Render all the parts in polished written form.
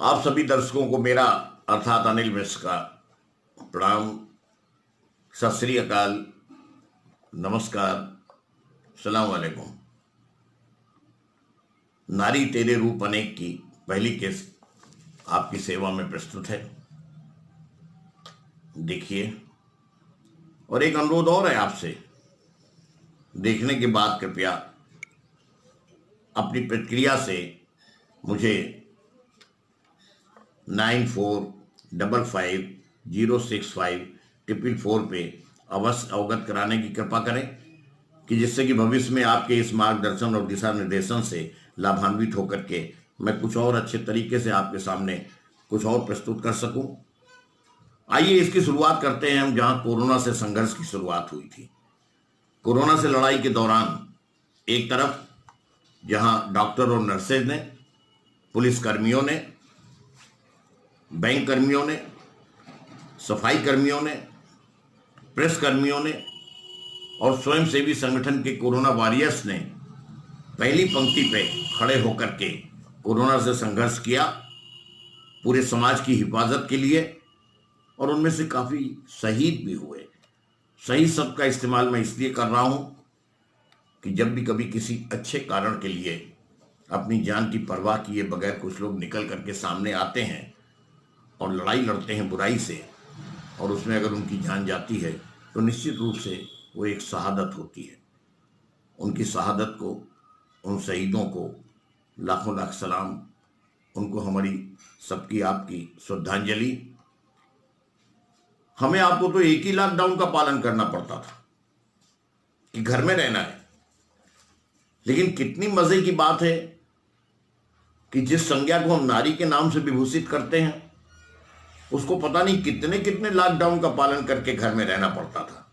आप सभी दर्शकों को मेरा अर्थात अनिल मिश्र का प्रणाम, सत श्री अकाल, नमस्कार, सलाम वालेकुम। नारी तेरे रूप अनेक की पहली केस आपकी सेवा में प्रस्तुत है। देखिए, और एक अनुरोध और है आपसे, देखने के बाद कृपया अपनी प्रतिक्रिया से मुझे 9455065444 पे अवश्य अवगत कराने की कृपा करें कि जिससे कि भविष्य में आपके इस मार्गदर्शन और दिशा निर्देशन से लाभान्वित होकर के मैं कुछ और अच्छे तरीके से आपके सामने कुछ और प्रस्तुत कर सकूं। आइए इसकी शुरुआत करते हैं हम जहां कोरोना से संघर्ष की शुरुआत हुई थी। कोरोना से लड़ाई के दौरान एक तरफ जहां डॉक्टर और नर्सेज ने, पुलिस कर्मियों ने, बैंक कर्मियों ने, सफाई कर्मियों ने, प्रेस कर्मियों ने और स्वयंसेवी संगठन के कोरोना वॉरियर्स ने पहली पंक्ति पे खड़े होकर के कोरोना से संघर्ष किया पूरे समाज की हिफाजत के लिए, और उनमें से काफी शहीद भी हुए। सही शब्द का इस्तेमाल मैं इसलिए कर रहा हूं कि जब भी कभी किसी अच्छे कारण के लिए अपनी जान की परवाह किए बगैर कुछ लोग निकल करके सामने आते हैं और लड़ाई लड़ते हैं बुराई से, और उसमें अगर उनकी जान जाती है तो निश्चित रूप से वो एक शहादत होती है। उनकी शहादत को, उन शहीदों को लाखों लाख सलाम, उनको हमारी सबकी आपकी श्रद्धांजलि। हमें आपको तो एक ही लॉकडाउन का पालन करना पड़ता था कि घर में रहना है, लेकिन कितनी मजे की बात है कि जिस संज्ञा को हम नारी के नाम से विभूषित करते हैं उसको पता नहीं कितने कितने लॉकडाउन का पालन करके घर में रहना पड़ता था।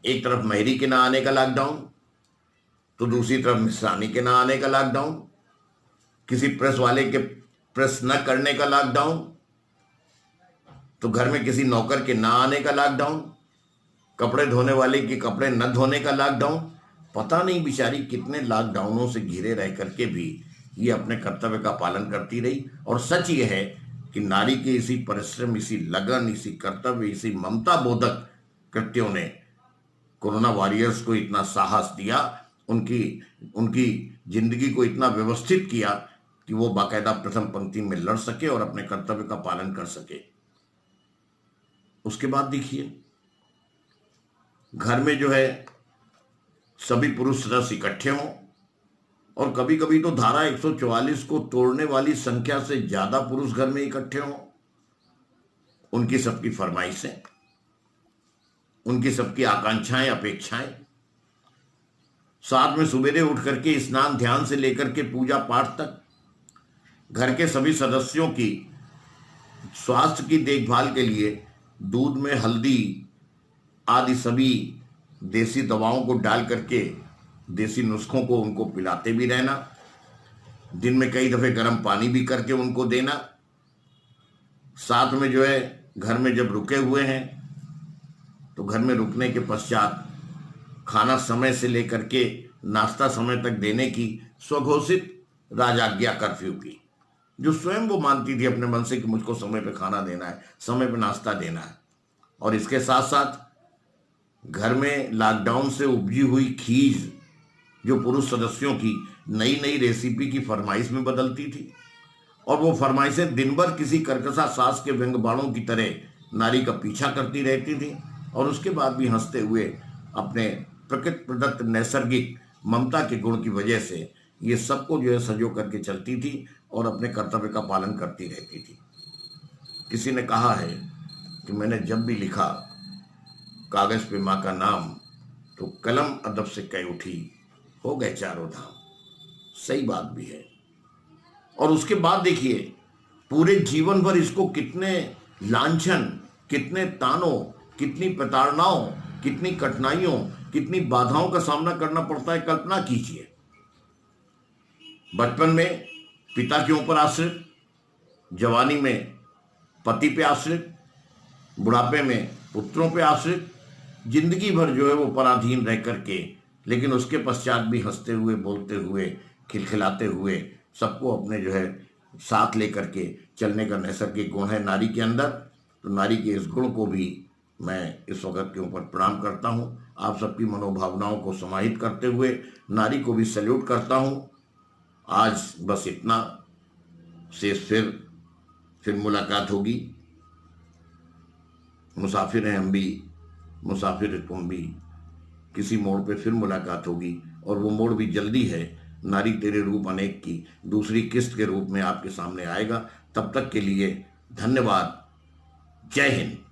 एक तरफ मेहरी के ना आने का लॉकडाउन, तो दूसरी तरफ मिश्रानी के ना आने का लॉकडाउन, किसी प्रेस वाले के प्रेस न करने का लॉकडाउन, तो घर में किसी नौकर के ना आने का लॉकडाउन, कपड़े धोने वाले के कपड़े न धोने का लॉकडाउन। पता नहीं बेचारी कितने लॉकडाउनों से घिरे रह करके भी ये अपने कर्तव्य का पालन करती रही। और सच ये है कि नारी के इसी परिश्रम, इसी लगन, इसी कर्तव्य, इसी ममता बोधक कृत्यों ने कोरोना वॉरियर्स को इतना साहस दिया, उनकी उनकी जिंदगी को इतना व्यवस्थित किया कि वो बाकायदा प्रथम पंक्ति में लड़ सके और अपने कर्तव्य का पालन कर सके। उसके बाद देखिए, घर में जो है सभी पुरुष सदस्य इकट्ठे हों, और कभी कभी तो धारा 144 को तोड़ने वाली संख्या से ज्यादा पुरुष घर में इकट्ठे हों। उनकी सबकी फरमाइशें, उनकी सबकी आकांक्षाएं, अपेक्षाएं, साथ में सुबेरे उठ करके स्नान ध्यान से लेकर के पूजा पाठ तक, घर के सभी सदस्यों की स्वास्थ्य की देखभाल के लिए दूध में हल्दी आदि सभी देसी दवाओं को डाल करके देसी नुस्खों को उनको पिलाते भी रहना, दिन में कई दफे गर्म पानी भी करके उनको देना। साथ में जो है घर में जब रुके हुए हैं तो घर में रुकने के पश्चात खाना समय से लेकर के नाश्ता समय तक देने की स्वघोषित राजाज्ञा कर्फ्यू की, जो स्वयं वो मानती थी अपने मन से कि मुझको समय पे खाना देना है, समय पे नाश्ता देना है। और इसके साथ साथ घर में लॉकडाउन से उपजी हुई खीज जो पुरुष सदस्यों की नई नई रेसिपी की फरमाइश में बदलती थी, और वो फरमाइशें दिन भर किसी कर्कशा सास के व्यंग बाणों की तरह नारी का पीछा करती रहती थी, और उसके बाद भी हंसते हुए अपने प्रकृति प्रदत्त नैसर्गिक ममता के गुण की वजह से ये सबको जो है सजो करके चलती थी और अपने कर्तव्य का पालन करती रहती थी। किसी ने कहा है कि मैंने जब भी लिखा कागज पे माँ का नाम तो कलम अदब से कह उठी, हो गए चारों धाम। सही बात भी है। और उसके बाद देखिए, पूरे जीवन भर इसको कितने लांछन, कितने तानों, कितनी प्रताड़नाओं, कितनी कठिनाइयों, कितनी बाधाओं का सामना करना पड़ता है। कल्पना कीजिए, बचपन में पिता के ऊपर आश्रित, जवानी में पति पे आश्रित, बुढ़ापे में पुत्रों पे आश्रित, जिंदगी भर जो है वो पराधीन रह करके, लेकिन उसके पश्चात भी हंसते हुए, बोलते हुए, खिलखिलाते हुए सबको अपने जो है साथ लेकर के चलने का नैसर्गिक गुण है नारी के अंदर। तो नारी के इस गुण को भी मैं इस वक्त के ऊपर प्रणाम करता हूँ। आप सबकी मनोभावनाओं को समाहित करते हुए नारी को भी सैल्यूट करता हूँ। आज बस इतना, से फिर मुलाकात होगी। मुसाफिर हैं हम भी, मुसाफिर तुम भी, किसी मोड़ पे फिर मुलाकात होगी, और वो मोड़ भी जल्दी है। नारी तेरे रूप अनेक की दूसरी किस्त के रूप में आपके सामने आएगा। तब तक के लिए धन्यवाद। जय हिंद।